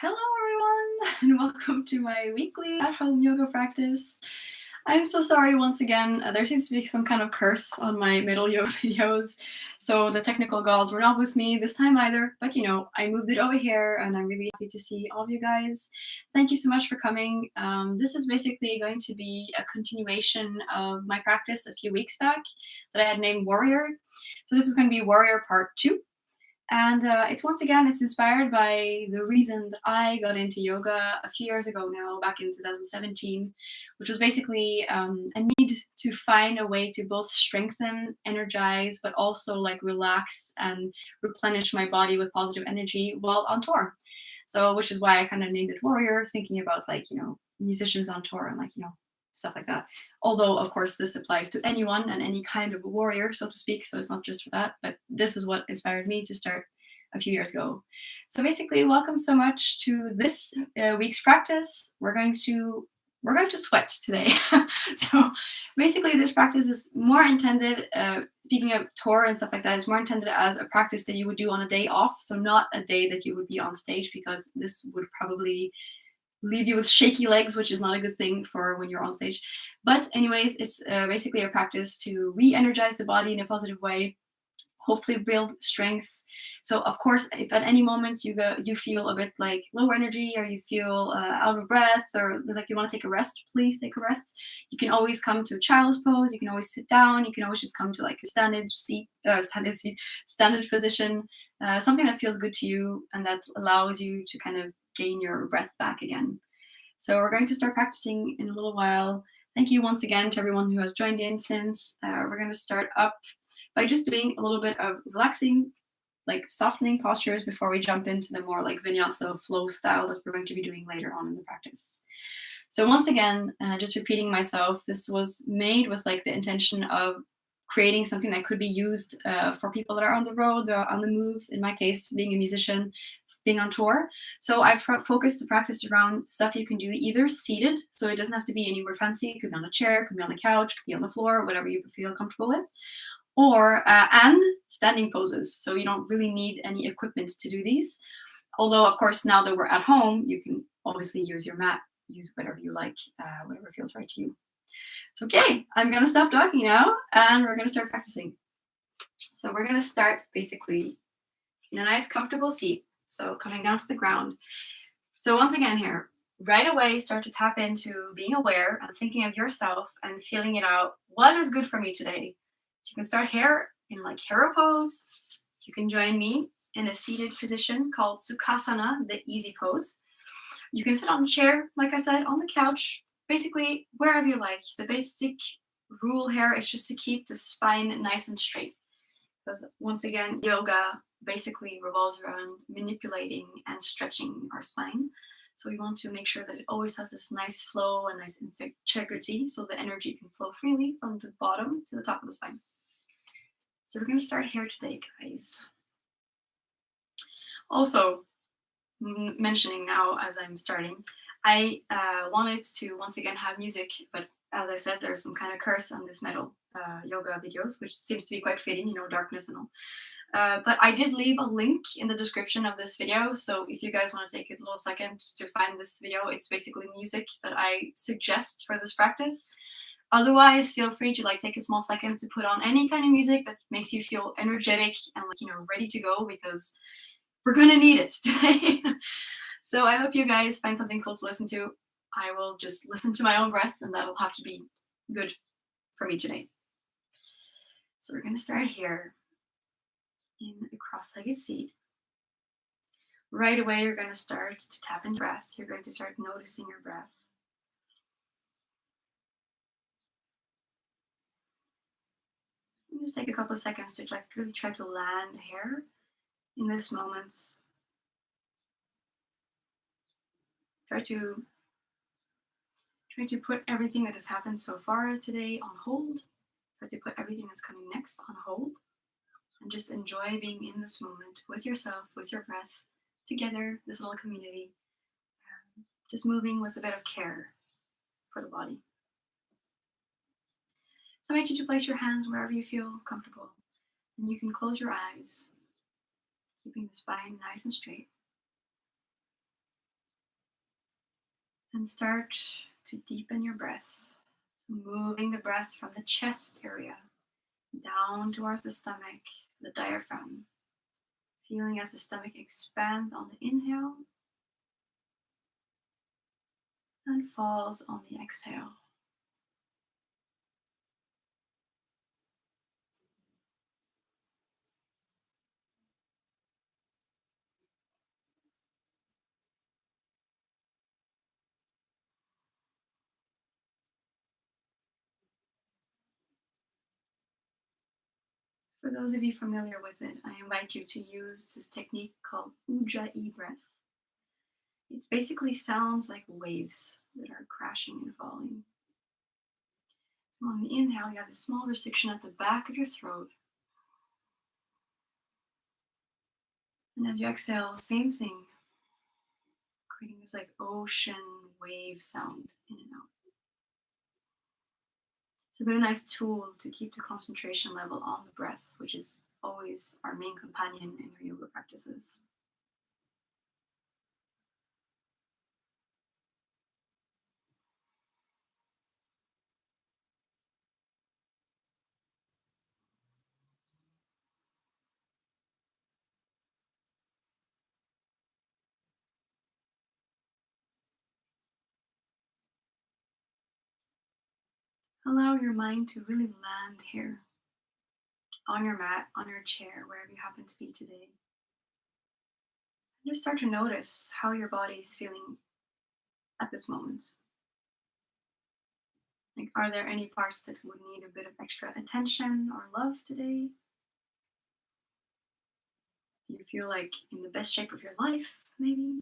Hello, everyone, and welcome to my weekly at home yoga practice. I'm so sorry once again. There seems to be some kind of curse on my middle yoga videos, so the technical gods were not with me this time either. But I moved it over here, and I'm really happy to see all of you guys. Thank you so much for coming. This is basically going to be a continuation of my practice a few weeks back that I had named Warrior. So this is going to be Warrior Part 2. And it's inspired by the reason that I got into yoga a few years ago now, back in 2017, which was basically a need to find a way to both strengthen, energize, but also like relax and replenish my body with positive energy while on tour. So, which is why I kind of named it Warrior, thinking about musicians on tour and stuff like that. Although, of course, this applies to anyone and any kind of a warrior, so to speak. So it's not just for that, but this is what inspired me to start a few years ago. So basically, welcome so much to this week's practice. We're going to sweat today. So basically, this practice is more intended. Speaking of tour and stuff like that, it's more intended as a practice that you would do on a day off. So not a day that you would be on stage, because this would probably leave you with shaky legs, which is not a good thing for when you're on stage. But anyways, it's basically a practice to re-energize the body in a positive way, hopefully build strength. So of course, if at any moment you feel a bit like low energy, or you feel out of breath, or like you want to take a rest, please take a rest. You can always come to child's pose. You can always sit down. You can always just come to like a standard position, something that feels good to you and that allows you to kind of gain your breath back again. So we're going to start practicing in a little while. Thank you once again to everyone who has joined in since. We're going to start up by just doing a little bit of relaxing, like softening postures before we jump into the more like vinyasa flow style that we're going to be doing later on in the practice. So once again, just repeating myself, this was made with like the intention of creating something that could be used for people that are on the road, they're on the move. In my case, being a musician, being on tour. So I've focused the practice around stuff you can do either seated, so it doesn't have to be anywhere fancy. It could be on a chair, it could be on the couch, it could be on the floor, whatever you feel comfortable with, or and standing poses. So you don't really need any equipment to do these. Although, of course, now that we're at home, you can obviously use your mat, use whatever you like, whatever feels right to you. So, okay, I'm going to stop talking now, and we're going to start practicing. So we're going to start basically in a nice comfortable seat. So coming down to the ground. So once again here, right away start to tap into being aware and thinking of yourself and feeling it out. What is good for me today? So you can start here in like hero pose. You can join me in a seated position called Sukhasana, the easy pose. You can sit on a chair, like I said, on the couch, basically wherever you like. The basic rule here is just to keep the spine nice and straight. Because once again, yoga basically revolves around manipulating and stretching our spine. So we want to make sure that it always has this nice flow and nice integrity, so the energy can flow freely from the bottom to the top of the spine. So we're going to start here today, guys. Also, mentioning now as I'm starting, I wanted to once again have music, but as I said, there's some kind of curse on this metal yoga videos, which seems to be quite fitting, darkness and all. But I did leave a link in the description of this video, so if you guys want to take a little second to find this video, it's basically music that I suggest for this practice. Otherwise, feel free to take a small second to put on any kind of music that makes you feel energetic and ready to go, because we're gonna need it today. So I hope you guys find something cool to listen to. I will just listen to my own breath, and that'll have to be good for me today. So we're gonna start here in a cross-legged seat. Right away, you're going to start to tap into breath. You're going to start noticing your breath. And just take a couple of seconds to really try to land here in this moment. Try to put everything that has happened so far today on hold. Try to put everything that's coming next on hold. And just enjoy being in this moment with yourself, with your breath, together, this little community. Just moving with a bit of care for the body. So I invite you to place your hands wherever you feel comfortable. And you can close your eyes, keeping the spine nice and straight. And start to deepen your breath. So moving the breath from the chest area down towards the stomach, the diaphragm. Feeling as the stomach expands on the inhale and falls on the exhale. For those of you familiar with it, I invite you to use this technique called Ujjayi breath. It basically sounds like waves that are crashing and falling. So on the inhale, you have this small restriction at the back of your throat. And as you exhale, same thing, creating this like ocean wave sound in and out. It's a really nice tool to keep the concentration level on the breath, which is always our main companion in our yoga practices. Allow your mind to really land here on your mat, on your chair, wherever you happen to be today. And just start to notice how your body is feeling at this moment. Like, are there any parts that would need a bit of extra attention or love today? Do you feel like in the best shape of your life, maybe?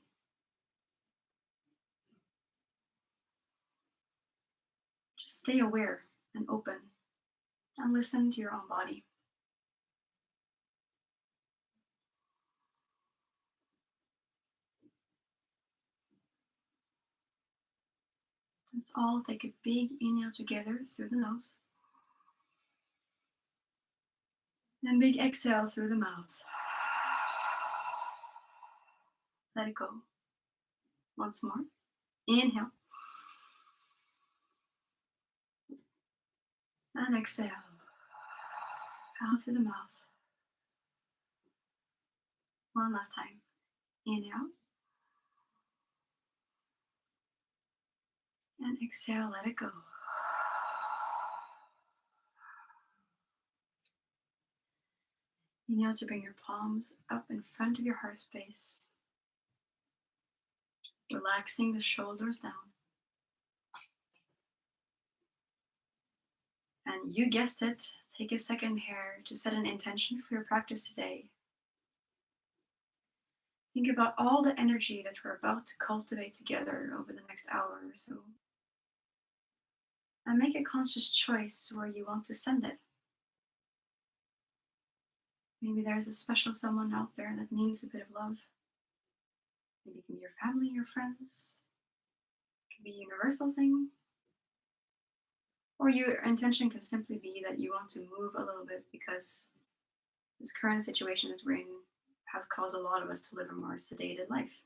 Just stay aware and open and listen to your own body. Let's all take a big inhale together through the nose. And big exhale through the mouth. Let it go. Once more. Inhale. And exhale. Out through the mouth. One last time. Inhale. And exhale, let it go. Inhale to bring your palms up in front of your heart space. Relaxing the shoulders down. And you guessed it, take a second here to set an intention for your practice today. Think about all the energy that we're about to cultivate together over the next hour or so. And make a conscious choice where you want to send it. Maybe there's a special someone out there that needs a bit of love. Maybe it can be your family, your friends. It could be a universal thing. Or your intention can simply be that you want to move a little bit because this current situation that we're in has caused a lot of us to live a more sedated life.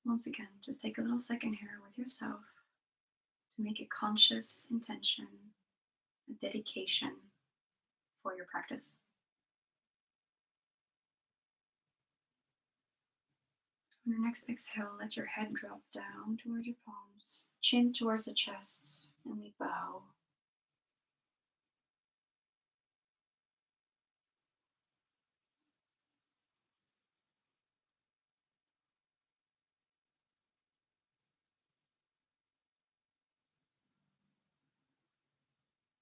Once again, just take a little second here with yourself to make a conscious intention, a dedication for your practice. On your next exhale, let your head drop down towards your palms, chin towards the chest, and we bow.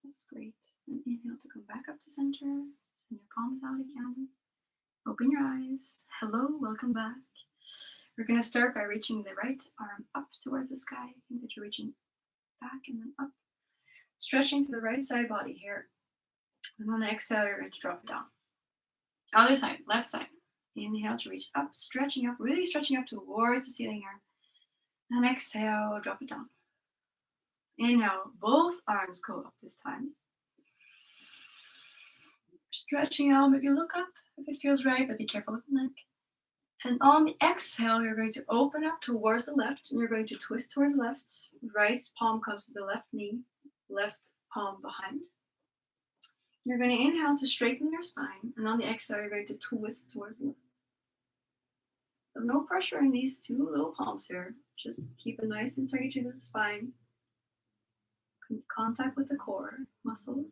That's great. And inhale to come back up to center. Send your palms out again. Open your eyes. Hello, welcome back. We're going to start by reaching the right arm up towards the sky. I think that you're reaching back and then up. Stretching to the right side body here. And on the exhale, you're going to drop it down. Other side, left side. Inhale to reach up, stretching up, really stretching up towards the ceiling here. And exhale, drop it down. Inhale, both arms go up this time. Stretching out, maybe look up if it feels right, but be careful with the neck. And on the exhale, you're going to open up towards the left and you're going to twist towards the left. Right palm comes to the left knee, left palm behind. You're going to inhale to straighten your spine, and on the exhale, you're going to twist towards the left. So no pressure in these two little palms here. Just keep it nice and tight to the spine. Contact with the core muscles.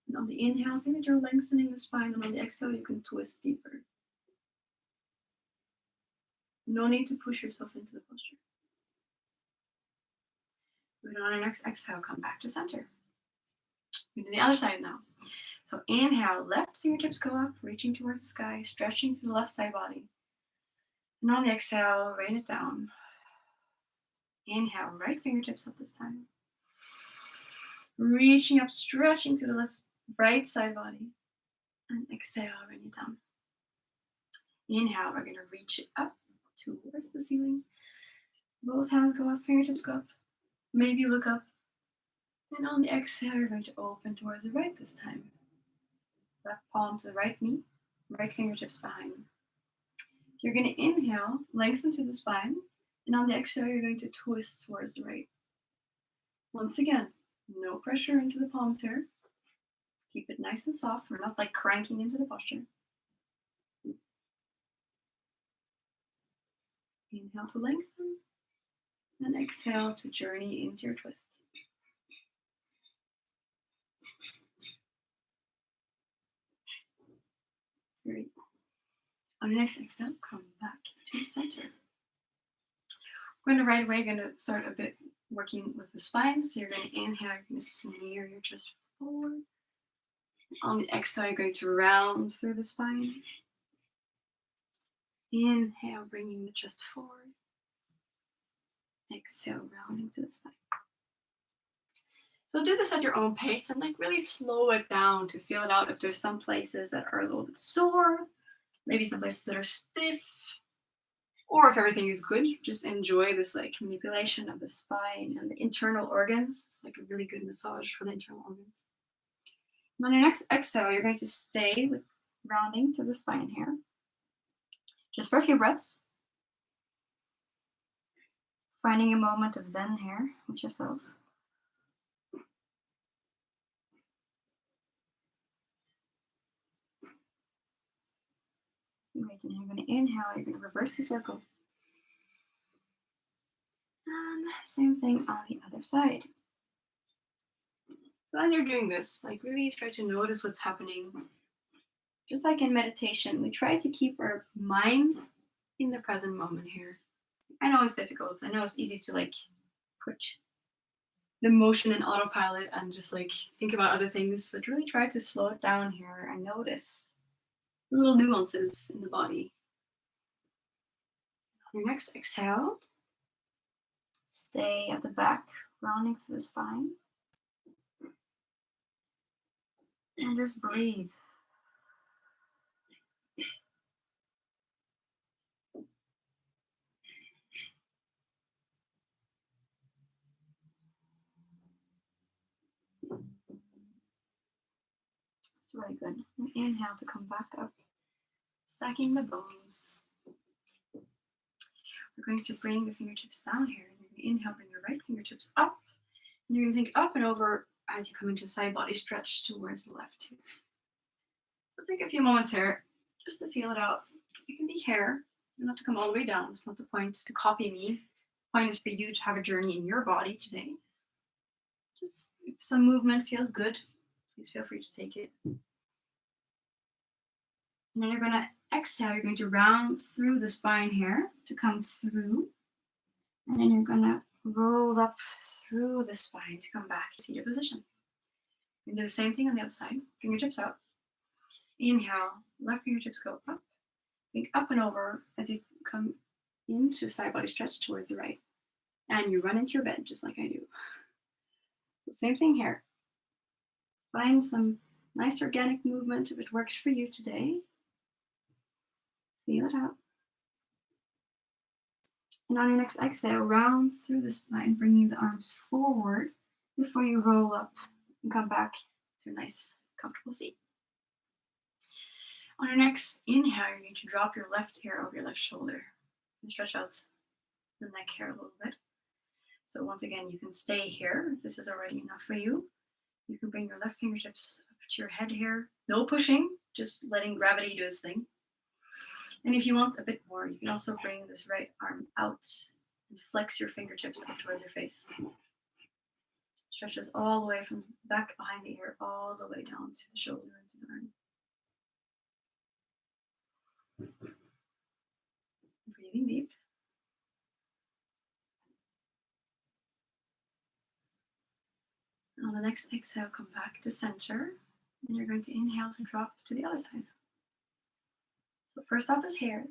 And on the inhale, think that you're lengthening the spine, and on the exhale, you can twist deeper. No need to push yourself into the posture. Moving on our next exhale, come back to center. We do the other side now. So inhale, left fingertips go up, reaching towards the sky, stretching through the left side body. And on the exhale, rain it down. Inhale, right fingertips up this time. Reaching up, stretching to the right side body. And exhale, rain it down. Inhale, we're going to reach it up towards the ceiling. Both hands go up, fingertips go up. Maybe look up. And on the exhale, you're going to open towards the right this time. Left palm to the right knee, right fingertips behind. So you're going to inhale, lengthen to the spine. And on the exhale, you're going to twist towards the right. Once again, no pressure into the palms here. Keep it nice and soft. We're not like cranking into the posture. Inhale to lengthen. And exhale to journey into your twist. Great. On the next exhale, come back to center. We're going to right away start a bit working with the spine. So you're going to inhale, you're going to smear your chest forward. On the exhale, you're going to round through the spine. Inhale, bringing the chest forward. Exhale, rounding to the spine. So do this at your own pace and like really slow it down to feel it out if there's some places that are a little bit sore, maybe some places that are stiff, or if everything is good, just enjoy this like manipulation of the spine and the internal organs. It's like a really good massage for the internal organs. And on your next exhale, you're going to stay with rounding through the spine here, just for a few breaths. Finding a moment of zen here with yourself. Great, and you're going to inhale, you're going to reverse the circle. And same thing on the other side. So as you're doing this, like really try to notice what's happening. Just like in meditation, we try to keep our mind in the present moment here. I know it's difficult. I know it's easy to like put the motion in autopilot and just like think about other things, but really try to slow it down here and notice the little nuances in the body. On your next exhale, stay at the back, rounding through the spine. And just breathe. It's really good. And inhale to come back up, stacking the bones. We're going to bring the fingertips down here. And you're going to inhale, bring your right fingertips up. And you're going to think up and over as you come into a side body stretch towards the left here. So take a few moments here just to feel it out. You can be here. You don't have to come all the way down. It's not the point to copy me. The point is for you to have a journey in your body today. Just if some movement feels good, please feel free to take it. And then you're going to exhale. You're going to round through the spine here to come through. And then you're going to roll up through the spine to come back to seated position. You can do the same thing on the other side. Fingertips out. Inhale, left fingertips go up. Think up and over as you come into side body stretch towards the right. And you run into your bed just like I do. The same thing here. Find some nice organic movement if it works for you today. Feel it out. And on your next exhale, round through the spine, bringing the arms forward before you roll up and come back to a nice, comfortable seat. On your next inhale, you're going to drop your left ear over your left shoulder and stretch out the neck hair a little bit. So once again, you can stay here. If this is already enough for you, you can bring your left fingertips up to your head here. No pushing, just letting gravity do its thing. And if you want a bit more, you can also bring this right arm out and flex your fingertips up towards your face. Stretches all the way from back behind the ear, all the way down to the shoulder and to the arm. Breathing deep. And on the next exhale, come back to center. And you're going to inhale to drop to the other side. So first stop is here.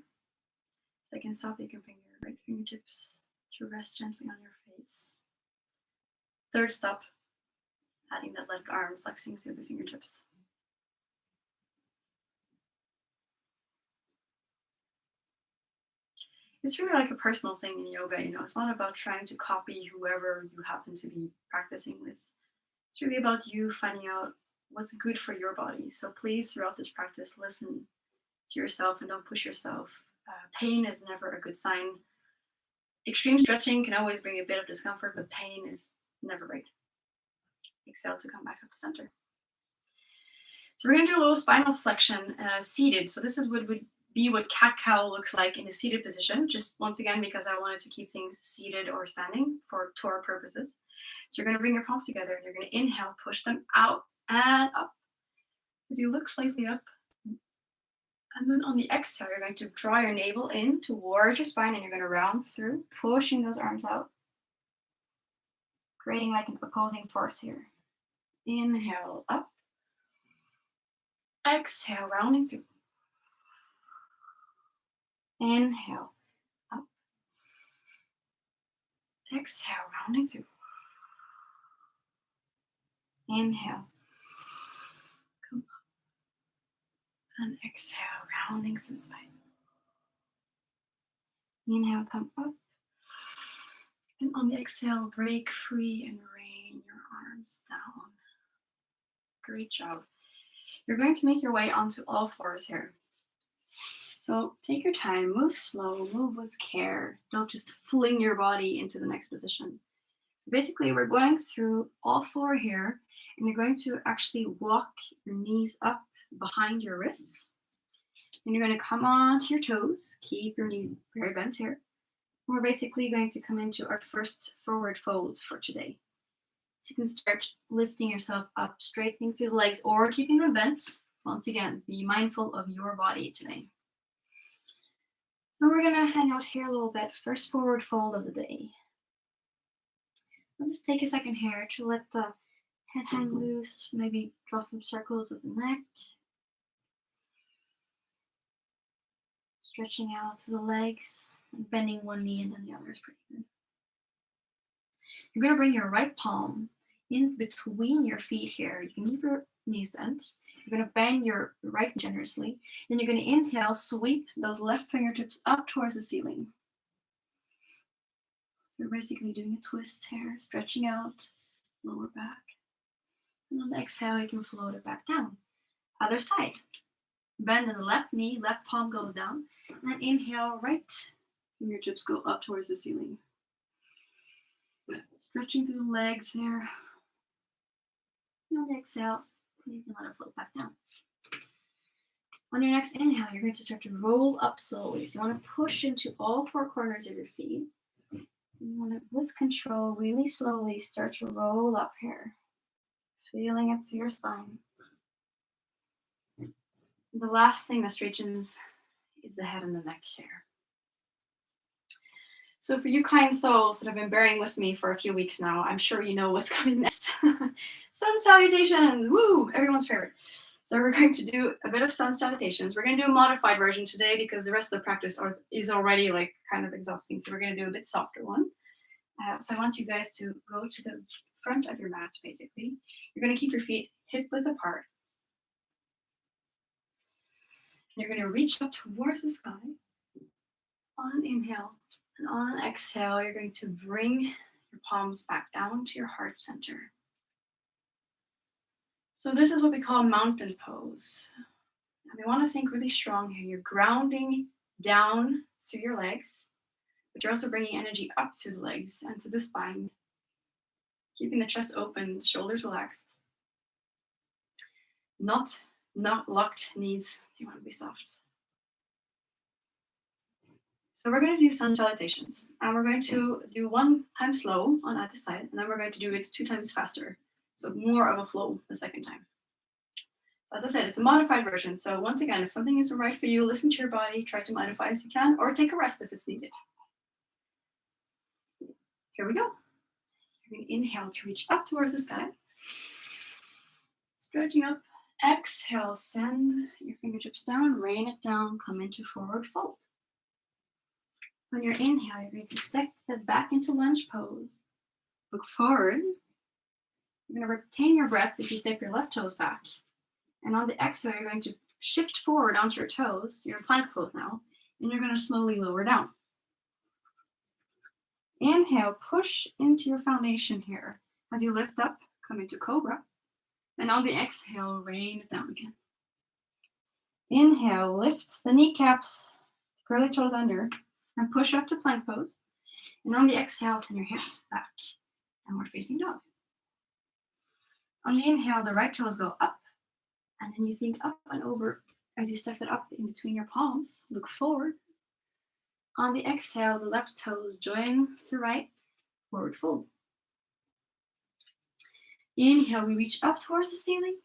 Second stop, you can bring your right fingertips to rest gently on your face. Third stop, adding that left arm, flexing through the fingertips. It's really like a personal thing in yoga, you know. It's not about trying to copy whoever you happen to be practicing with. It's really about you finding out what's good for your body. So please, throughout this practice, listen to yourself and don't push yourself. Pain is never a good sign. Extreme stretching can always bring a bit of discomfort, but pain is never right. Exhale to come back up to center. So we're going to do a little spinal flexion seated. So this is what would be what cat-cow looks like in a seated position, just once again because I wanted to keep things seated or standing for tour purposes. So you're going to bring your palms together and you're going to inhale, push them out and up as you look slightly up. And then on the exhale, you're going to draw your navel in towards your spine and you're going to round through, pushing those arms out, creating like an opposing force here. Inhale up. Exhale, rounding through. Inhale up. Exhale, rounding through. Inhale. Come up. And exhale, rounding through the spine. Inhale, come up. And on the exhale, break free and rain your arms down. Great job. You're going to make your way onto all fours here. So take your time, move slow, move with care. Don't just fling your body into the next position. So basically, we're going through all four here, and you're going to actually walk your knees up behind your wrists. And you're going to come onto your toes, keep your knees very bent here. We're basically going to come into our first forward fold for today. So you can start lifting yourself up, straightening through the legs or keeping them bent. Once again, be mindful of your body today. Now we're going to hang out here a little bit. First forward fold of the day. I'll just take a second here to let the head hang loose, maybe draw some circles with the neck. Stretching out to the legs, and bending one knee and then the other is pretty good. You're going to bring your right palm in between your feet here. You can keep your knees bent. You're going to bend your right generously. Then you're going to inhale, sweep those left fingertips up towards the ceiling. So you're basically doing a twist here, stretching out, lower back. And on the exhale, you can float it back down. Other side. Bend in the left knee, left palm goes down. And then inhale, right fingertips go up towards the ceiling. Stretching through the legs here. And on the exhale, you can let it float back down. On your next inhale, you're going to start to roll up slowly. So you want to push into all four corners of your feet. You want to, with control, really slowly start to roll up here. Feeling it through your spine. The last thing that straightens is the head and the neck here. So for you kind souls that have been bearing with me for a few weeks now, I'm sure you know what's coming next. Sun salutations, woo, everyone's favorite. So we're going to do a bit of sun salutations. We're going to do a modified version today because the rest of the practice is already like kind of exhausting. So we're going to do a bit softer one. So I want you guys to go to the front of your mat, basically. You're going to keep your feet hip width apart. You're going to reach up towards the sky. On an inhale and on an exhale, you're going to bring your palms back down to your heart center. So this is what we call mountain pose. And we want to think really strong here. You're grounding down through your legs, but you're also bringing energy up through the legs and to the spine, keeping the chest open, shoulders relaxed. Not locked knees. You want to be soft. So we're going to do sun salutations, and we're going to do 1 time slow on either side, and then we're going to do it 2 times faster. So more of a flow the second time. As I said, it's a modified version. So once again, if something isn't right for you, listen to your body, try to modify as you can, or take a rest if it's needed. Here we go. You're going to inhale to reach up towards the sky. Stretching up. Exhale, send your fingertips down, rain it down, come into forward fold. On your inhale, you're going to step back into lunge pose. Look forward. You're going to retain your breath as you step your left toes back. And on the exhale, you're going to shift forward onto your toes. You're in plank pose now. And you're going to slowly lower down. Inhale, push into your foundation here. As you lift up, come into cobra. And on the exhale, rain it down again. Inhale, lift the kneecaps, curly toes under, and push up to plank pose. And on the exhale, send your hips back. And we're facing dog. On the inhale, the right toes go up. And then you think up and over as you step it up in between your palms. Look forward. On the exhale, the left toes join the right, forward fold. Inhale, we reach up towards the ceiling.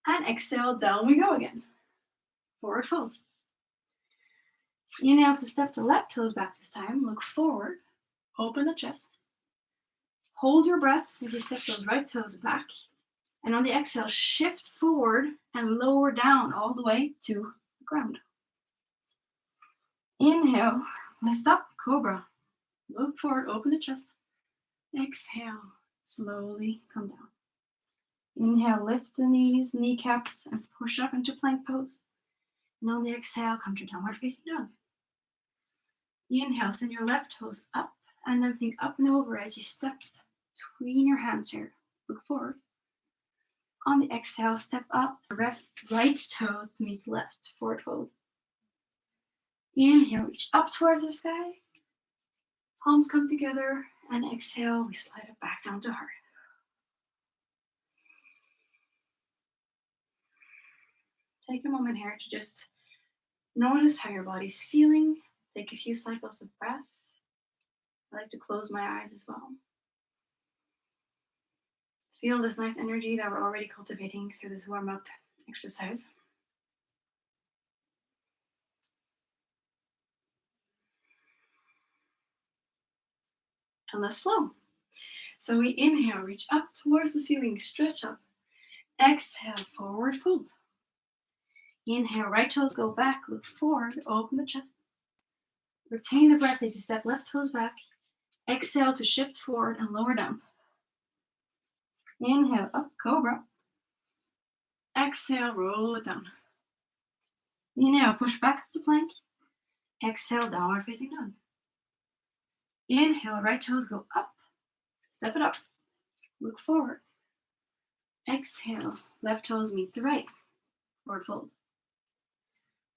And exhale, down we go again. Forward fold. Inhale to step the left toes back this time. Look forward. Open the chest. Hold your breath as you step those right toes back. And on the exhale, shift forward and lower down all the way to the ground. Inhale, lift up, cobra. Look forward, open the chest. Exhale, slowly come down. Inhale, lift the knees, kneecaps, and push up into plank pose. And on the exhale, come to downward facing dog. Inhale, send your left toes up, and then think up and over as you step between your hands here. Look forward. On the exhale, step up, right toes to meet the left, forward fold. Inhale, reach up towards the sky. Palms come together, and exhale, we slide it back down to heart. Take a moment here to just notice how your body's feeling. Take a few cycles of breath. I like to close my eyes as well. Feel this nice energy that we're already cultivating through this warm-up exercise. And let's flow. So we inhale, reach up towards the ceiling, stretch up. Exhale, forward fold. Inhale, right toes go back, look forward, open the chest. Retain the breath as you step left toes back. Exhale to shift forward and lower down. Inhale, up, cobra. Exhale, roll it down. Inhale, push back up to plank. Exhale, downward facing dog. Inhale, right toes go up. Step it up. Look forward. Exhale, left toes meet the right. Forward fold.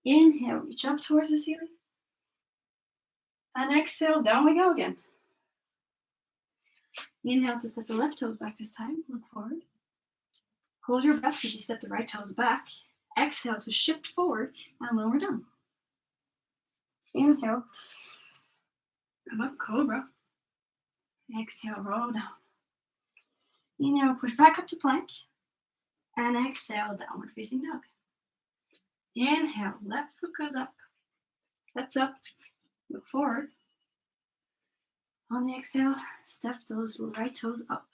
Inhale, reach up towards the ceiling. And exhale, down we go again. Inhale to step the left toes back this time. Look forward. Hold your breath as you step the right toes back. Exhale to shift forward and lower down. Inhale. Come up, cobra. Exhale, roll down. Inhale, push back up to plank. And exhale, downward facing dog. Inhale, left foot goes up. Steps up. Look forward. On the exhale, step those right toes up.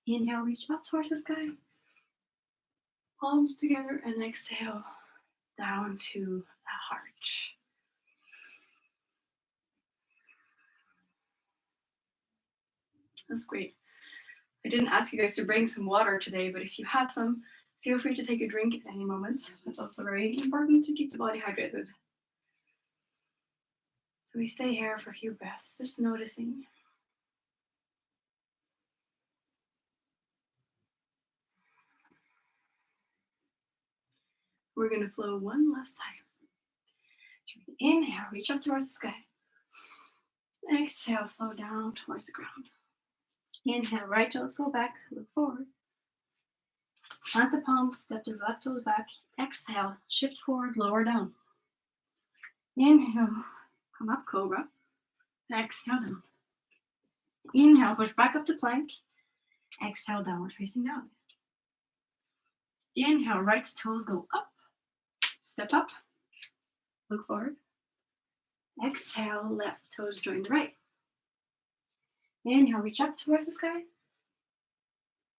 Inhale, reach up towards the sky. Palms together and exhale down to the heart. That's great. I didn't ask you guys to bring some water today, but if you have some, feel free to take a drink at any moment. That's also very important to keep the body hydrated. So we stay here for a few breaths, just noticing. We're gonna flow one last time. Inhale, reach up towards the sky. Exhale, flow down towards the ground. Inhale, right toes go back, look forward. Plant the palms, step the left toes back. Exhale, shift forward, lower down. Inhale, come up, cobra. Exhale, down. Inhale, push back up to plank. Exhale, downward facing dog. Inhale, right toes go up. Step up, look forward. Exhale, left toes join the right. Inhale, reach up towards the sky.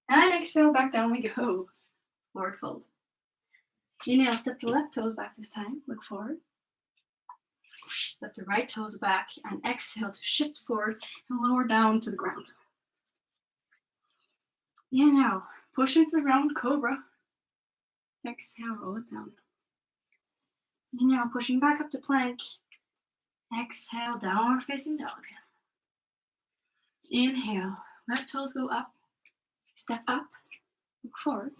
And exhale, back down we go. Forward fold. Inhale, step the left toes back this time. Look forward. Step the right toes back and exhale to shift forward and lower down to the ground. Inhale, push into the ground, cobra. Exhale, roll it down. Inhale, pushing back up to plank. Exhale, downward facing dog. Inhale, left toes go up. Step up, look forward.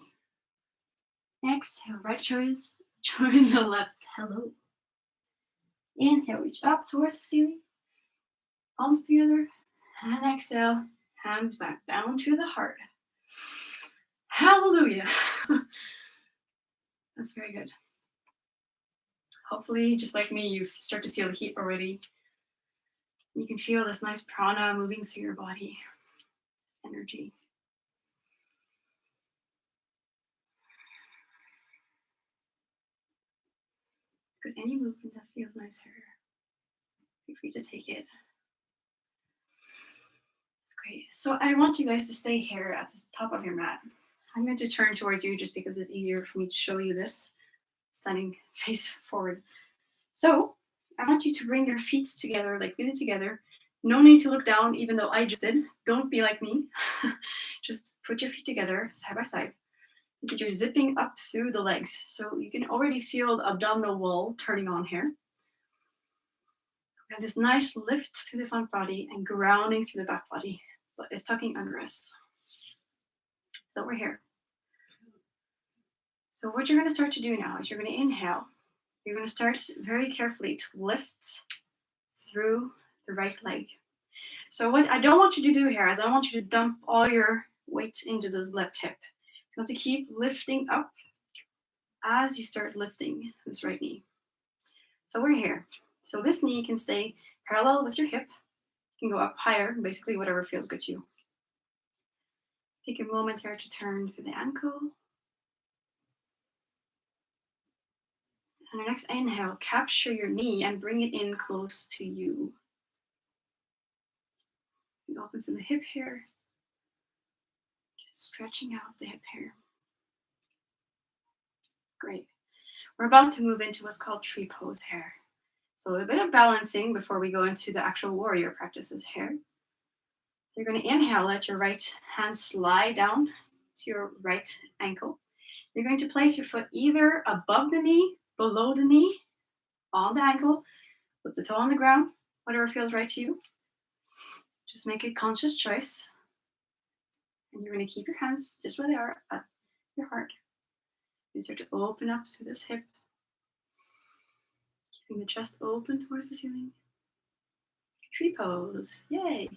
Exhale, right toes join the left. Hello. Inhale, reach up towards the ceiling. Palms together. And exhale, hands back down to the heart. Hallelujah. That's very good. Hopefully, just like me, you start to feel the heat already. You can feel this nice prana moving through your body. This energy. Good. Any movement that feels nice here, feel free to take it. That's great. So I want you guys to stay here at the top of your mat. I'm going to turn towards you just because it's easier for me to show you this, standing face forward. So I want you to bring your feet together, like really together. No need to look down, even though I just did. Don't be like me. Just put your feet together, side by side. But you're zipping up through the legs. So you can already feel the abdominal wall turning on here. We have this nice lift through the front body and grounding through the back body, but it's tucking under us. So we're here. So what you're going to start to do now is you're going to inhale. You're going to start very carefully to lift through the right leg. So what I don't want you to do here is I want you to dump all your weight into this left hip. You want to keep lifting up as you start lifting this right knee. So we're here. So this knee can stay parallel with your hip. You can go up higher, basically whatever feels good to you. Take a moment here to turn through the ankle. And your next inhale, capture your knee and bring it in close to you. You open through the hip here. Just stretching out the hip here. Great. We're about to move into what's called tree pose here. So a bit of balancing before we go into the actual warrior practices here. So you're going to inhale, let your right hand slide down to your right ankle. You're going to place your foot either above the knee, below the knee, on the ankle, with the toe on the ground, whatever feels right to you. Just make a conscious choice. And you're going to keep your hands just where they are at your heart. You start to open up through this hip. Keeping the chest open towards the ceiling. Tree pose. Yay.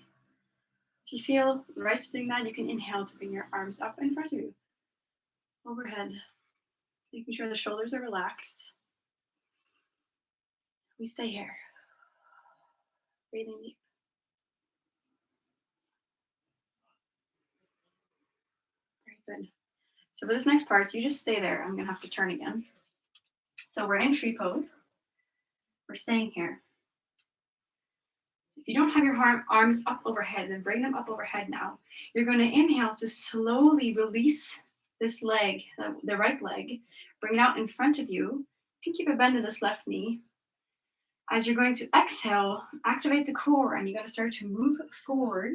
If you feel right doing that, you can inhale to bring your arms up in front of you. Overhead. Making sure the shoulders are relaxed. We stay here. Breathing deep. Very good. So for this next part, you just stay there. I'm going to have to turn again. So we're in tree pose. We're staying here. So if you don't have your arms up overhead, then bring them up overhead now. You're going to inhale to slowly release this leg, the right leg. Bring it out in front of you. You can keep a bend in this left knee. As you're going to exhale, activate the core, and you're going to start to move forward,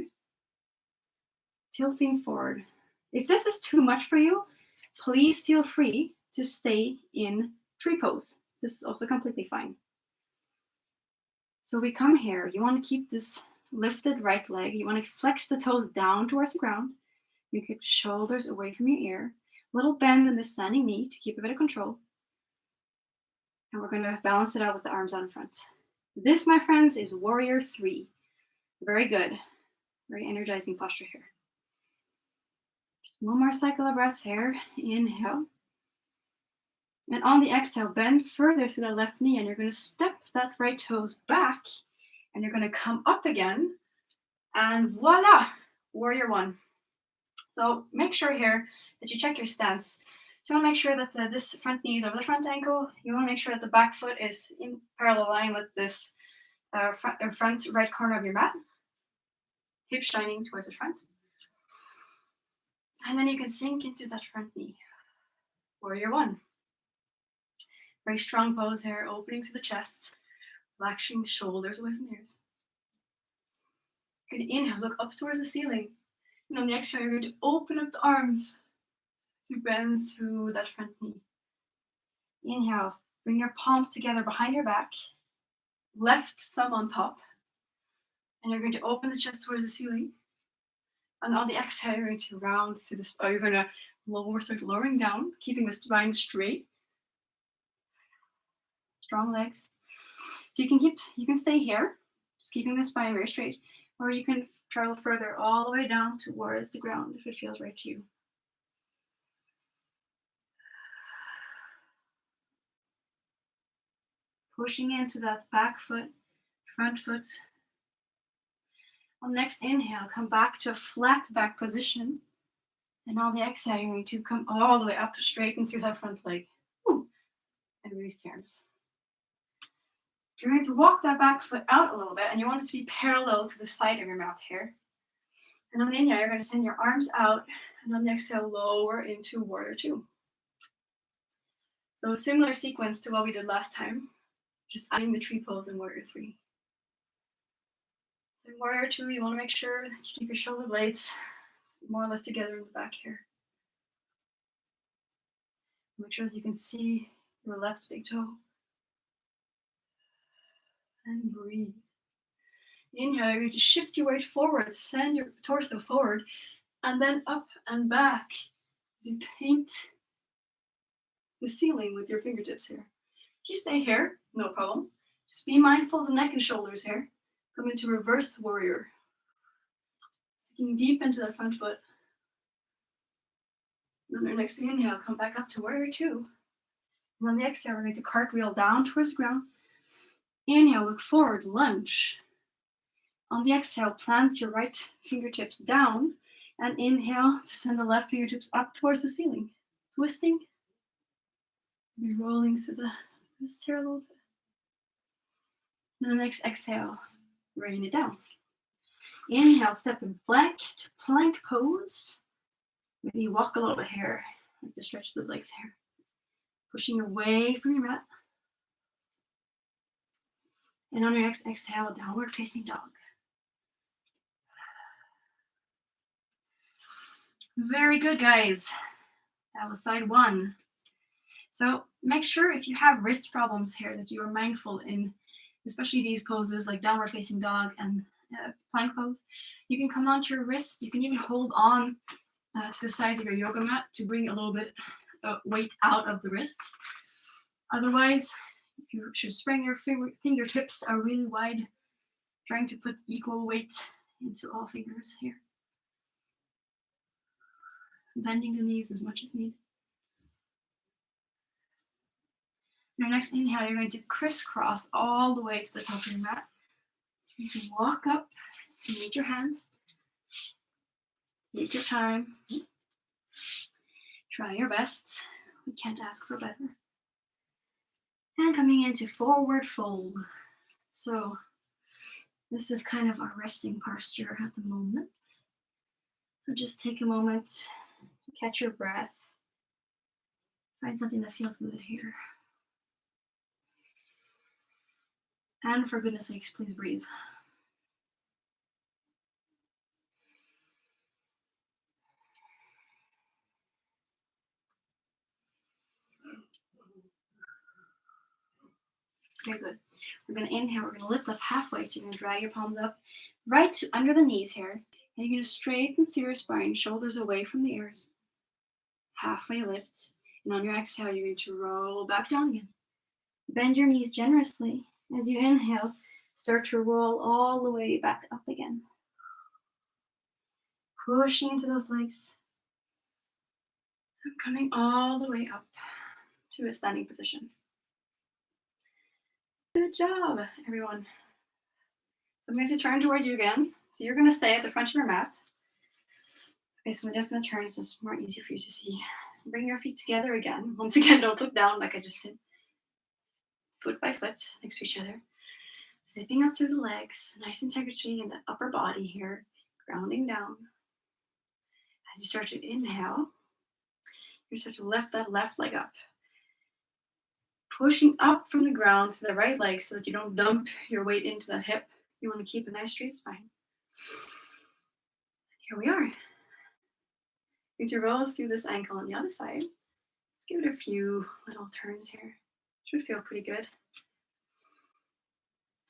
tilting forward. If this is too much for you, please feel free to stay in tree pose. This is also completely fine. So we come here. You want to keep this lifted right leg. You want to flex the toes down towards the ground. You keep the shoulders away from your ear. Little bend in the standing knee to keep a bit of control. And we're going to balance it out with the arms out in front. This, my friends, is warrior 3. Very good. Very energizing posture here. Just one more cycle of breath here. Inhale. And on the exhale, bend further through that left knee, and you're going to step that right toes back, and you're going to come up again, and voila, warrior 1. So make sure here that you check your stance. So you want to make sure that this front knee is over the front ankle. You want to make sure that the back foot is in parallel line with this front right corner of your mat. Hips shining towards the front. And then you can sink into that front knee. Warrior 1. Very strong pose here, opening to the chest, relaxing the shoulders away from the ears. You're going to inhale, look up towards the ceiling. And on the exhale, you're going to open up the arms to bend through that front knee. Inhale, bring your palms together behind your back, left thumb on top. And you're going to open the chest towards the ceiling. And on the exhale, you're going to round through the spine. You're going to start lowering down, keeping the spine straight. Strong legs. So you can stay here, just keeping the spine very straight, or you can travel further all the way down towards the ground if it feels right to you. Pushing into that back foot, front foot. On the next inhale, come back to a flat back position. And on the exhale, you're going to come all the way up straight into that front leg. Ooh. And release the arms. You're going to walk that back foot out a little bit, and you want it to be parallel to the side of your mouth here. And on the inhale, you're going to send your arms out, and on the exhale, lower into warrior 2. So a similar sequence to what we did last time, just adding the tree pose in warrior 3. So in warrior 2, you want to make sure that you keep your shoulder blades more or less together in the back here. Make sure that you can see your left big toe. And breathe. Inhale, you're going to shift your weight forward, send your torso forward, and then up and back as you paint the ceiling with your fingertips here. If you stay here, no problem. Just be mindful of the neck and shoulders here. Come into reverse warrior. Sinking deep into that front foot. And on your next inhale, come back up to warrior 2. And on the exhale, we're going to cartwheel down towards the ground. Inhale, look forward, lunge. On the exhale, plant your right fingertips down and inhale to send the left fingertips up towards the ceiling. Twisting. Be rolling through the wrist here a little bit. And the next exhale, rain it down. Inhale, step in plank to plank pose. Maybe walk a little bit here, like to stretch the legs here. Pushing away from your mat. And on your next exhale, downward facing dog. Very good, guys. That was side 1. So make sure if you have wrist problems here that you are mindful in, especially these poses like downward facing dog and plank pose. You can come onto your wrists. You can even hold on to the sides of your yoga mat to bring a little bit of weight out of the wrists. Otherwise, you should spread your fingertips are really wide, trying to put equal weight into all fingers here. Bending the knees as much as needed. Your next inhale, you're going to crisscross all the way to the top of your mat. You can walk up to meet your hands. Take your time. Try your best. We can't ask for better. And coming into forward fold. So this is kind of our resting posture at the moment. So just take a moment to catch your breath. Find something that feels good here. And for goodness sakes, please breathe. Very good. We're going to inhale. We're going to lift up halfway. So you're going to drag your palms up right to under the knees here. And you're going to straighten through your spine, shoulders away from the ears. Halfway lift. And on your exhale, you're going to roll back down again. Bend your knees generously. As you inhale, start to roll all the way back up again. Pushing into those legs. Coming all the way up to a standing position. Good job, everyone. So I'm going to turn towards you again. So you're going to stay at the front of your mat. Okay, so I'm just going to turn so it's more easy for you to see. Bring your feet together again. Once again, don't look down like I just did. Foot by foot next to each other. Zipping up through the legs. Nice integrity in the upper body here. Grounding down. As you start to inhale, you start to lift that left leg up. Pushing up from the ground to the right leg so that you don't dump your weight into that hip. You want to keep a nice straight spine. Here we are. Going to roll through this ankle on the other side. Just give it a few little turns here. Should feel pretty good.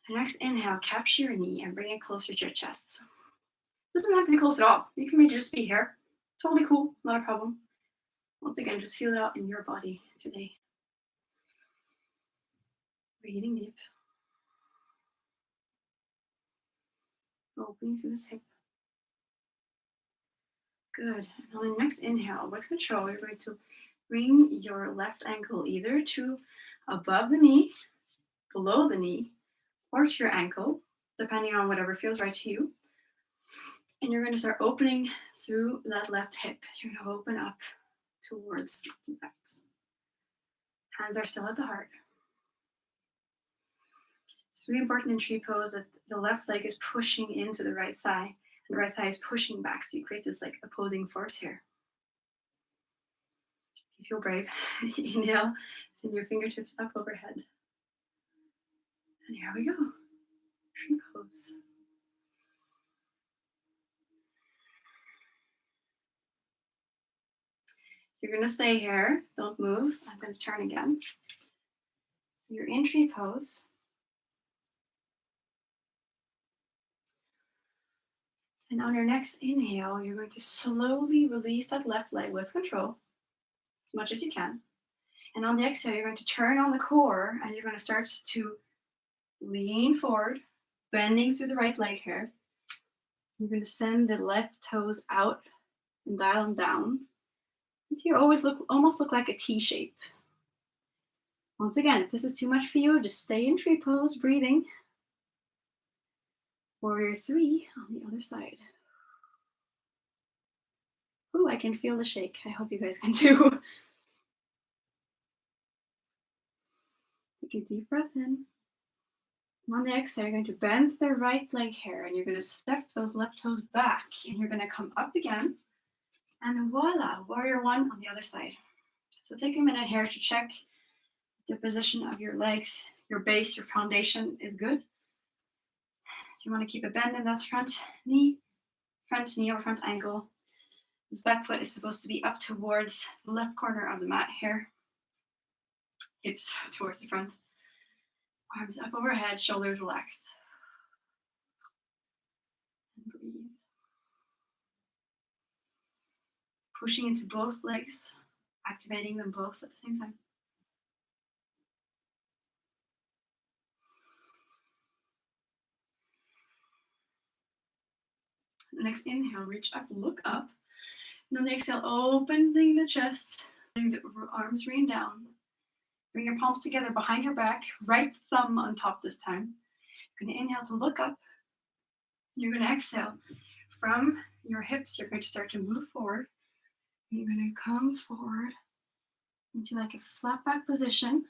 And next inhale, capture your knee and bring it closer to your chest. It doesn't have to be close at all. You can maybe just be here. Totally cool, not a problem. Once again, just feel it out in your body today. Breathing deep. Opening through this hip. Good. And on the next inhale, with control, you're going to bring your left ankle either to above the knee, below the knee, or to your ankle, depending on whatever feels right to you. And you're going to start opening through that left hip. You're going to open up towards the left. Hands are still at the heart. It's really important in tree pose that the left leg is pushing into the right thigh, and the right thigh is pushing back, so you create this like opposing force here. If you feel brave, inhale, send your fingertips up overhead. And here we go, tree pose. You're going to stay here, don't move. I'm going to turn again. So you're in tree pose. And on your next inhale, you're going to slowly release that left leg with control, as much as you can. And on the exhale, you're going to turn on the core, and you're going to start to lean forward, bending through the right leg here. You're going to send the left toes out and dial them down until you almost look like a T shape. Once again, if this is too much for you, just stay in tree pose, breathing. Warrior 3 on the other side. Ooh, I can feel the shake. I hope you guys can too. Take a deep breath in. And on the exhale, you're going to bend the right leg here, and you're going to step those left toes back, and you're going to come up again. And voila, warrior 1 on the other side. So take a minute here to check the position of your legs, your base, your foundation is good. So you want to keep a bend in that front knee or front ankle. This back foot is supposed to be up towards the left corner of the mat here. Hips towards the front. Arms up overhead, shoulders relaxed. And breathe. Pushing into both legs, activating them both at the same time. Next inhale, reach up, look up. And on the exhale, opening the chest, letting the arms rain down. Bring your palms together behind your back, right thumb on top this time. You're going to inhale to look up. You're going to exhale. From your hips, you're going to start to move forward. And you're going to come forward into like a flat back position.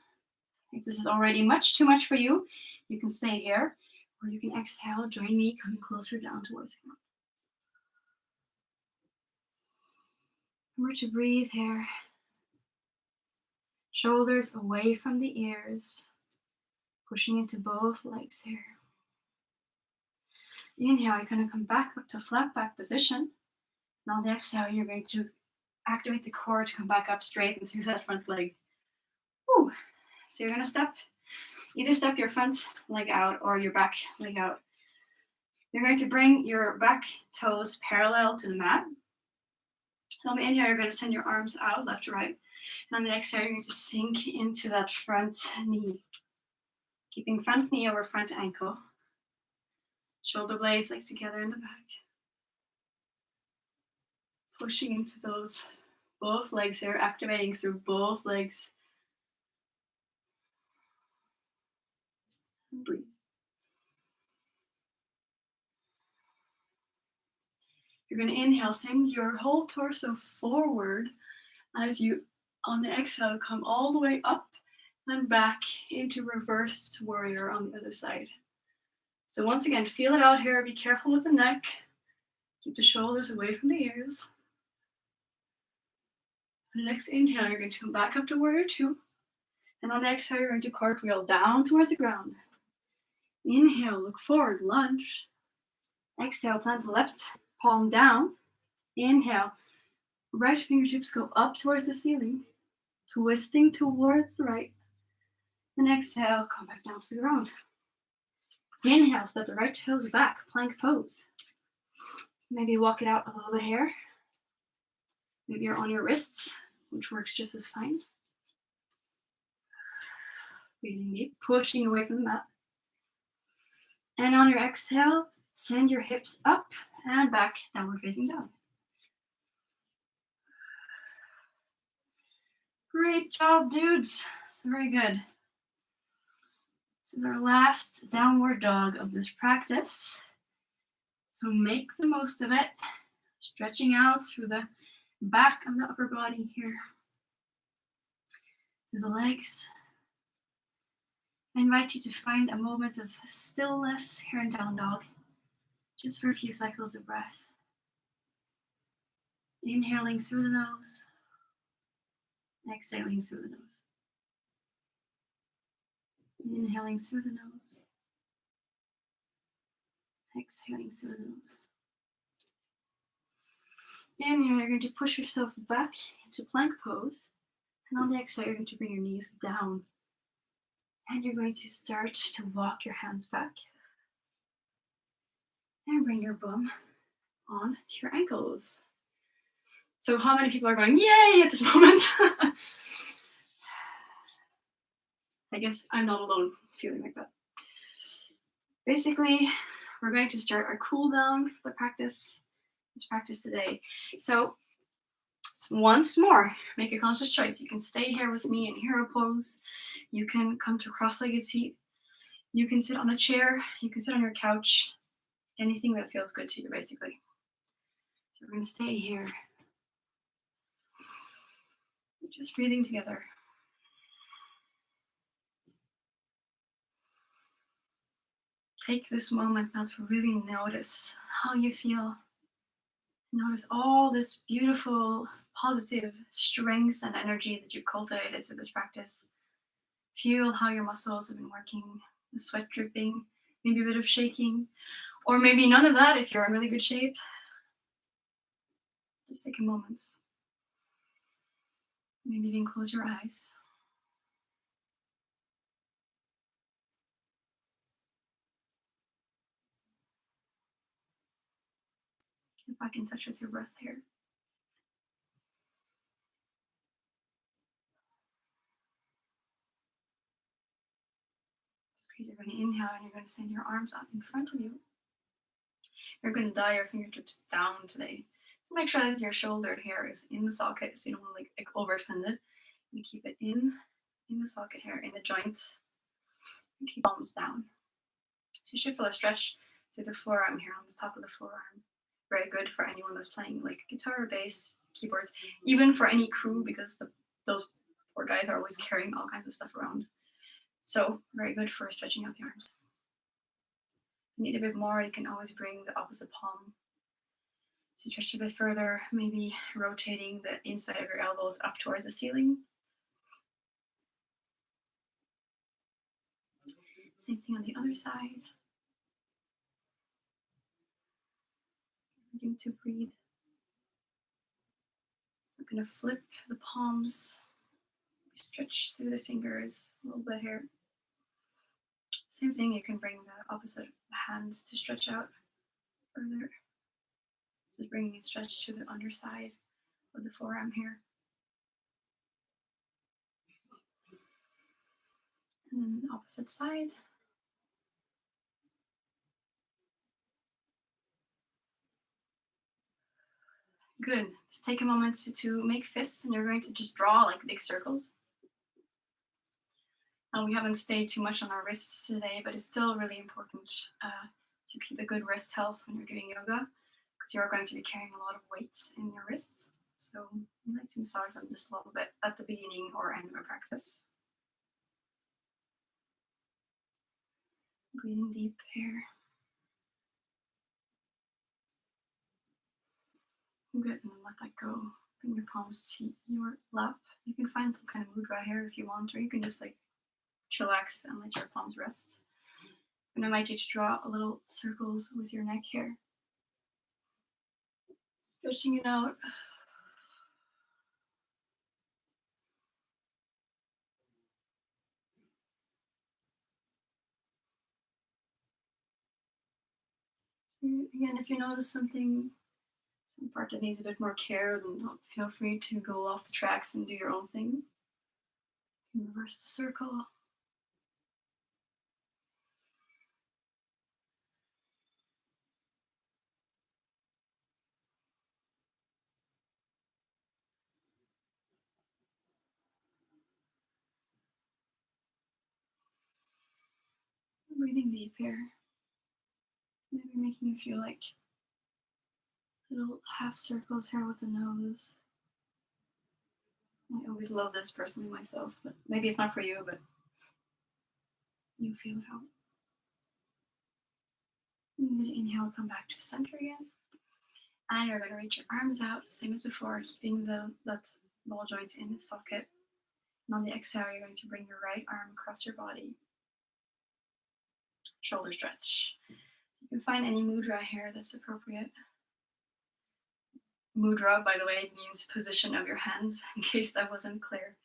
If this is already much too much for you, you can stay here. Or you can exhale, join me, coming closer down towards the ground. Remember to breathe here. Shoulders away from the ears. Pushing into both legs here. Inhale, you're going to come back up to flat back position. And on the exhale, you're going to activate the core to come back up straight and through that front leg. Woo. So you're going to either step your front leg out or your back leg out. You're going to bring your back toes parallel to the mat. And on the inhale, you're going to send your arms out left to right. And on the exhale, you're going to sink into that front knee. Keeping front knee over front ankle. Shoulder blades like together in the back. Pushing into those both legs here, activating through both legs. And breathe. You're going to inhale, send your whole torso forward as you, on the exhale, come all the way up and back into reversed warrior on the other side. So once again, feel it out here. Be careful with the neck. Keep the shoulders away from the ears. On the next inhale, you're going to come back up to warrior two. And on the exhale, you're going to cartwheel down towards the ground. Inhale, look forward, lunge. Exhale, plant the left palm down. Inhale, right fingertips go up towards the ceiling, twisting towards the right. And exhale, come back down to the ground. Inhale, step the right toes back, plank pose. Maybe walk it out a little bit here. Maybe you're on your wrists, which works just as fine. Breathing deep, pushing away from the mat. And on your exhale, send your hips up and back, downward facing dog. Great job, dudes. It's very good. This is our last downward dog of this practice. So make the most of it. Stretching out through the back of the upper body here. Through the legs. I invite you to find a moment of stillness here in down dog. Just for a few cycles of breath. Inhaling through the nose. Exhaling through the nose. Inhaling through the nose. Exhaling through the nose. Inhale, you're going to push yourself back into plank pose. And on the exhale, you're going to bring your knees down. And you're going to start to walk your hands back. And bring your bum on to your ankles. So how many people are going, yay, at this moment? I guess I'm not alone feeling like that. Basically, we're going to start our cool down for the practice, this practice today. So once more, make a conscious choice. You can stay here with me in hero pose. You can come to cross-legged seat. You can sit on a chair. You can sit on your couch. Anything that feels good to you, basically. So we're going to stay here. Just breathing together. Take this moment now to really notice how you feel. Notice all this beautiful, positive strength and energy that you've cultivated through this practice. Feel how your muscles have been working, the sweat dripping, maybe a bit of shaking, or maybe none of that if you're in really good shape. Just take a moment. Maybe even close your eyes. Get back in touch with your breath here. It's great. You're going to inhale and you're going to send your arms up in front of you. You're going to dial your fingertips down today. So make sure that your shoulder here is in the socket, so you don't want to like overextend it. You keep it in the socket here, in the joints. And keep palms down. So you should feel a stretch through the forearm here on the top of the forearm. Very good for anyone that's playing like guitar, bass, keyboards, even for any crew, because those poor guys are always carrying all kinds of stuff around. So very good for stretching out the arms. If you need a bit more, you can always bring the opposite palm. So stretch a bit further, maybe rotating the inside of your elbows up towards the ceiling. Same thing on the other side. Begin to breathe. We're going to flip the palms, stretch through the fingers a little bit here. Same thing, you can bring the opposite hands to stretch out further. So bringing a stretch to the underside of the forearm here. And then opposite side. Good. Just take a moment to make fists, and you're going to just draw like big circles. And we haven't stayed too much on our wrists today, but it's still really important to keep a good wrist health when you're doing yoga, because you're going to be carrying a lot of weights in your wrists. So I like to massage them just a little bit at the beginning or end of a practice. Breathing deep here. Good, and let that go. Bring your palms to your lap. You can find some kind of mudra here if you want, or you can just like chillax and let your palms rest. And I invite you to draw a little circles with your neck here. Stretching it out. Again, if you notice some part that needs a bit more care, then don't feel free to go off the tracks and do your own thing. You can reverse the circle. Breathing deep here. Maybe making you feel like little half circles here with the nose. I always love this personally myself, but maybe it's not for you, but you feel it out. I'm going to inhale, come back to center again. And you're going to reach your arms out, same as before, keeping that ball joints in the socket. And on the exhale, you're going to bring your right arm across your body. Shoulder stretch. So you can find any mudra here that's appropriate. Mudra, by the way, means position of your hands, in case that wasn't clear.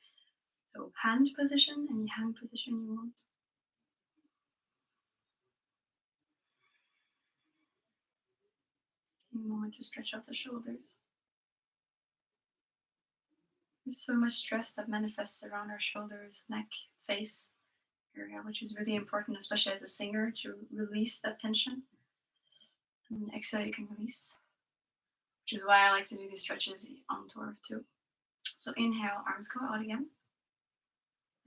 So hand position, any hand position you want. Take a moment to stretch out the shoulders. There's so much stress that manifests around our shoulders, neck, face area, which is really important, especially as a singer, to release that tension. And exhale, you can release, which is why I like to do these stretches on tour too. So inhale, arms go out again.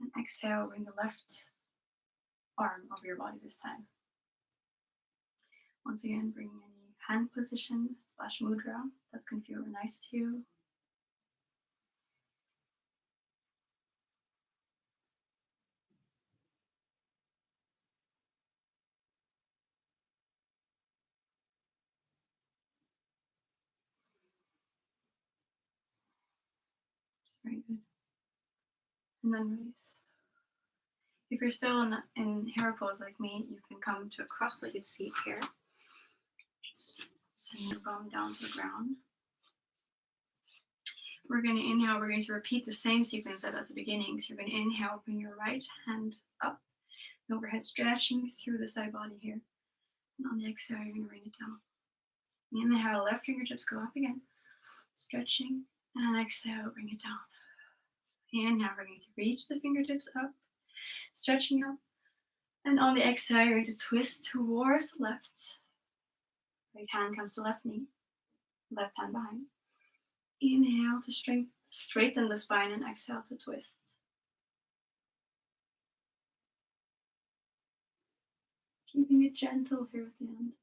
And exhale, bring the left arm over your body this time. Once again, bring any hand position / mudra that's going to feel nice to you. Very good. And then release. If you're still in hero pose like me, you can come to a cross-legged seat here. Just send your bum down to the ground. We're going to inhale. We're going to repeat the same sequence as at the beginning. So you're going to inhale, bring your right hand up, overhead, stretching through the side body here. And on the exhale, you're going to bring it down. Inhale, left fingertips go up again, stretching, and exhale, bring it down. Inhale, we're going to reach the fingertips up, stretching up, and on the exhale, you're going to twist towards the left. Right hand comes to left knee, left hand behind. Inhale to straighten the spine, and exhale to twist. Keeping it gentle here at the end.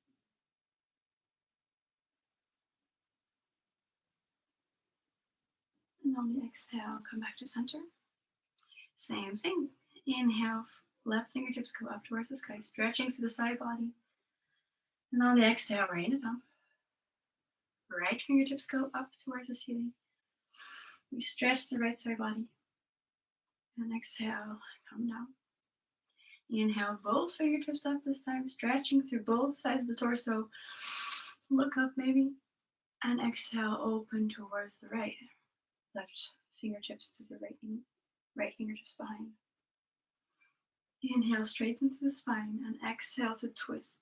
And on the exhale, come back to center. Same thing. Inhale, left fingertips go up towards the sky, stretching through the side body. And on the exhale, rain it down. Right fingertips go up towards the ceiling. We stretch the right side body. And exhale, come down. Inhale, both fingertips up this time, stretching through both sides of the torso. Look up maybe. And exhale, open towards the right. Left fingertips to the right knee, right fingertips behind. Inhale, straighten through the spine, and exhale to twist.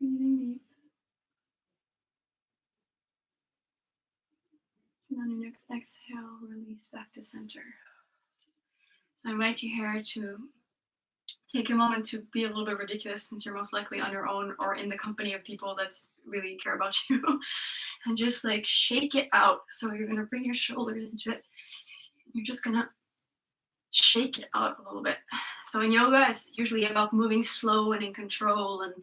Breathing deep. And on your next exhale, release back to center. So I invite you here to take a moment to be a little bit ridiculous, since you're most likely on your own or in the company of people that really care about you, and just like shake it out. So you're gonna bring your shoulders into it. You're just gonna shake it out a little bit. So in yoga, it's usually about moving slow and in control and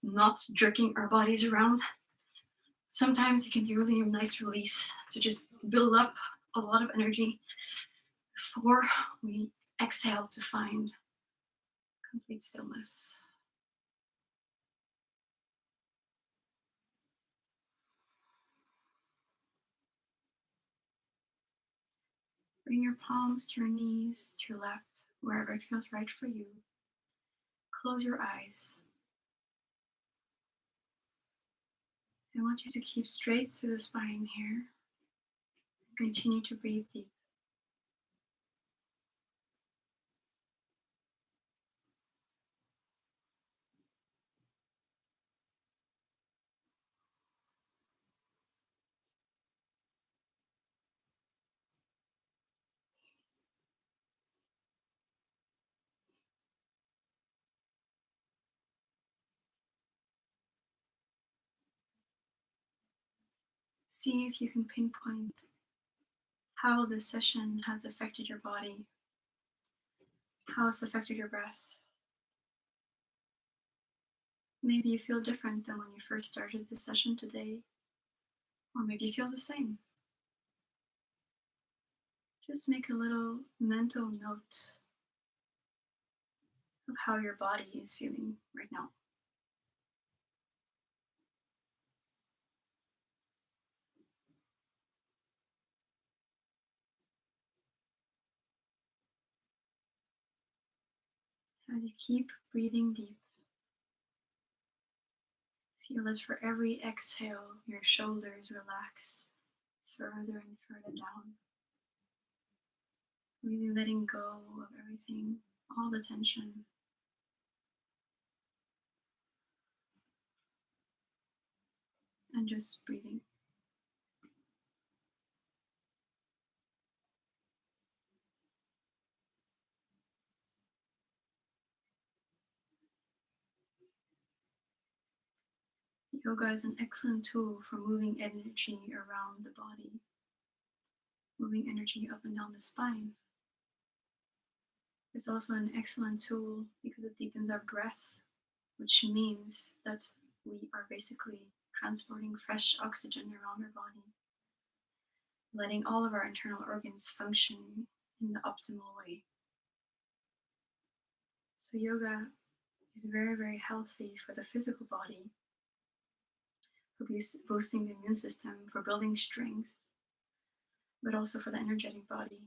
not jerking our bodies around. Sometimes it can be really a nice release to just build up a lot of energy before we exhale to find complete stillness. Bring your palms to your knees, to your lap, wherever it feels right for you. Close your eyes. I want you to keep straight through the spine here. Continue to breathe deep. See if you can pinpoint how this session has affected your body, how it's affected your breath. Maybe you feel different than when you first started the session today, or maybe you feel the same. Just make a little mental note of how your body is feeling right now. As you keep breathing deep, feel as for every exhale, your shoulders relax further and further down. Really letting go of everything, all the tension. And just breathing. Yoga is an excellent tool for moving energy around the body, moving energy up and down the spine. It's also an excellent tool because it deepens our breath, which means that we are basically transporting fresh oxygen around our body, letting all of our internal organs function in the optimal way. So yoga is very, very healthy for the physical body, for boosting the immune system, for building strength, but also for the energetic body,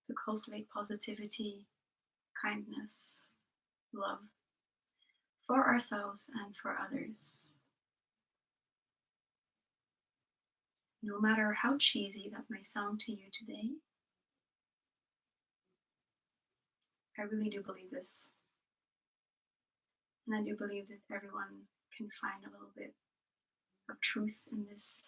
to cultivate positivity, kindness, love, for ourselves and for others. No matter how cheesy that may sound to you today, I really do believe this. And I do believe that everyone can find a little bit of truth in this.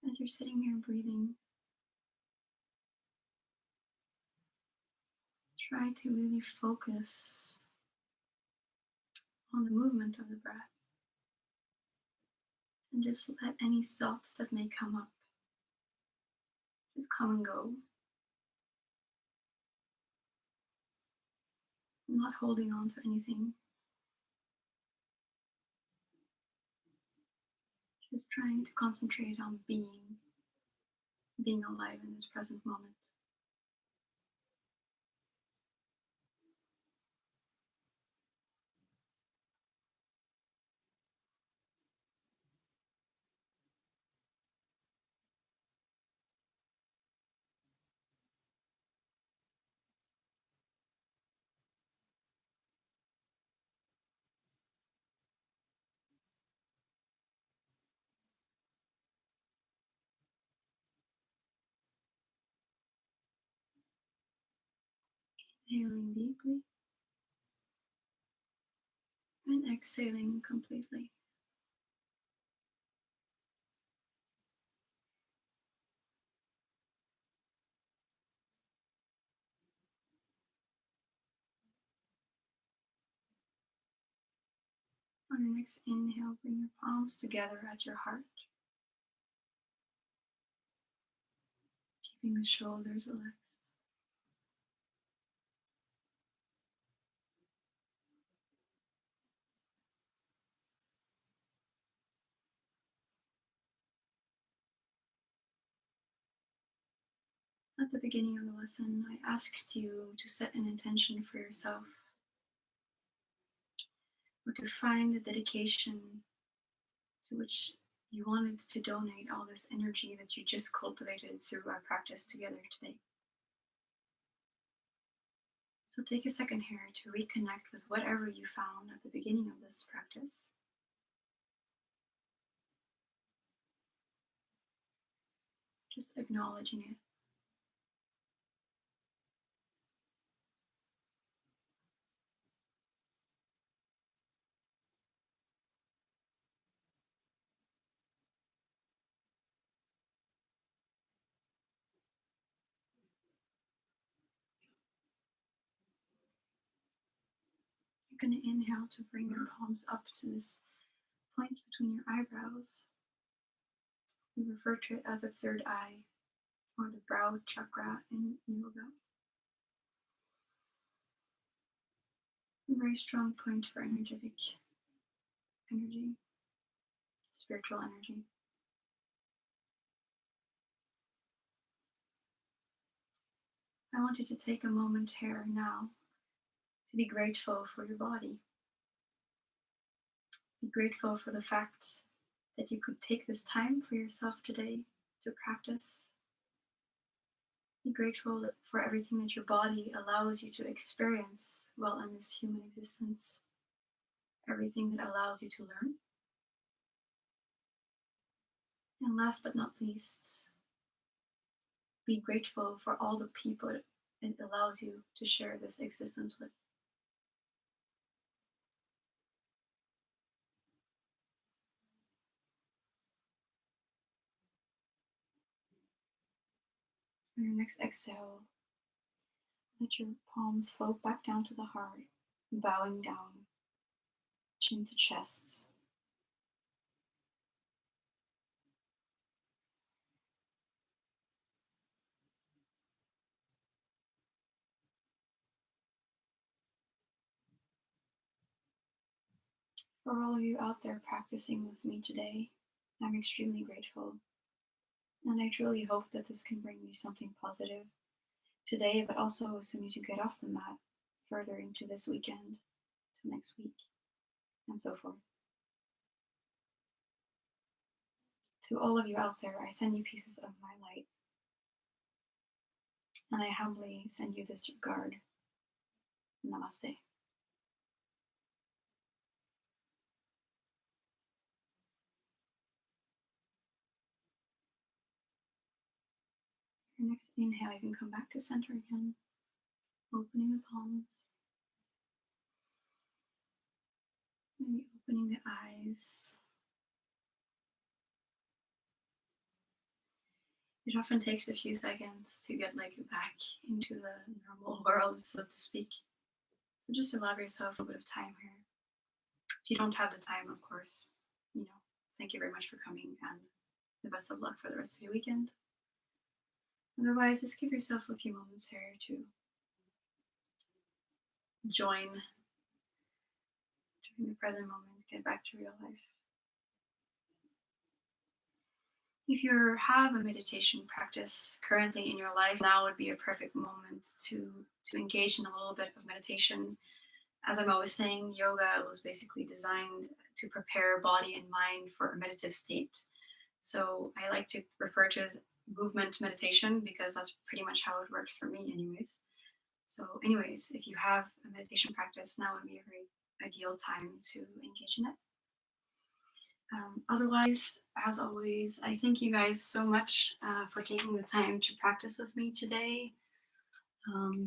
As you're sitting here breathing, try to really focus on the movement of the breath. And just let any thoughts that may come up just come and go. Not holding on to anything. Just trying to concentrate on being alive in this present moment. Inhaling deeply and exhaling completely. On your next inhale, bring your palms together at your heart, keeping the shoulders relaxed. At the beginning of the lesson, I asked you to set an intention for yourself, or to find a dedication to which you wanted to donate all this energy that you just cultivated through our practice together today. So take a second here to reconnect with whatever you found at the beginning of this practice. Just acknowledging it. You're going to inhale to bring your palms up to this point between your eyebrows. We refer to it as the third eye, or the brow chakra in yoga. A very strong point for energetic energy, spiritual energy. I want you to take a moment here now to be grateful for your body. Be grateful for the fact that you could take this time for yourself today to practice. Be grateful for everything that your body allows you to experience while in this human existence. Everything that allows you to learn. And last but not least, be grateful for all the people it allows you to share this existence with. On your next exhale, let your palms float back down to the heart, bowing down, chin to chest. For all of you out there practicing with me today, I'm extremely grateful. And I truly hope that this can bring you something positive today, but also as soon as you get off the mat, further into this weekend, to next week, and so forth. To all of you out there, I send you pieces of my light, and I humbly send you this regard. Namaste. Your next inhale, you can come back to center again, opening the palms, maybe opening the eyes. It often takes a few seconds to get back into the normal world, so to speak. So just allow yourself a bit of time here. If you don't have the time, of course, thank you very much for coming, and the best of luck for the rest of your weekend. Otherwise, just give yourself a few moments here to join during the present moment, get back to real life. If you have a meditation practice currently in your life, now would be a perfect moment to engage in a little bit of meditation. As I'm always saying, yoga was basically designed to prepare body and mind for a meditative state. So I like to refer to it as movement meditation because that's pretty much how it works for me anyways. So anyways, if you have a meditation practice, now would be a very ideal time to engage in it. Otherwise, as always, I thank you guys so much for taking the time to practice with me today.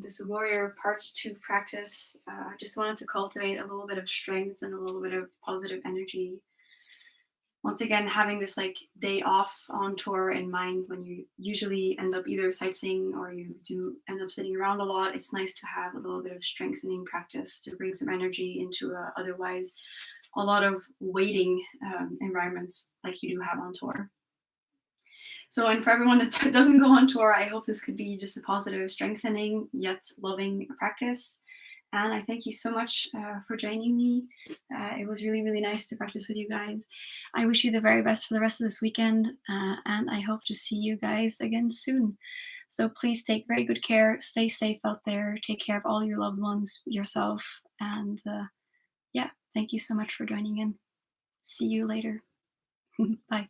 This warrior part 2 practice. I just wanted to cultivate a little bit of strength and a little bit of positive energy. Once again, having this like day off on tour in mind when you usually end up either sightseeing or you do end up sitting around a lot, it's nice to have a little bit of strengthening practice to bring some energy into otherwise a lot of waiting environments like you do have on tour. So, and for everyone that doesn't go on tour, I hope this could be just a positive, strengthening yet loving practice. And I thank you so much for joining me. It was really, really nice to practice with you guys. I wish you the very best for the rest of this weekend, and I hope to see you guys again soon. So please take very good care. Stay safe out there. Take care of all your loved ones, yourself, and yeah, thank you so much for joining in. See you later. Bye.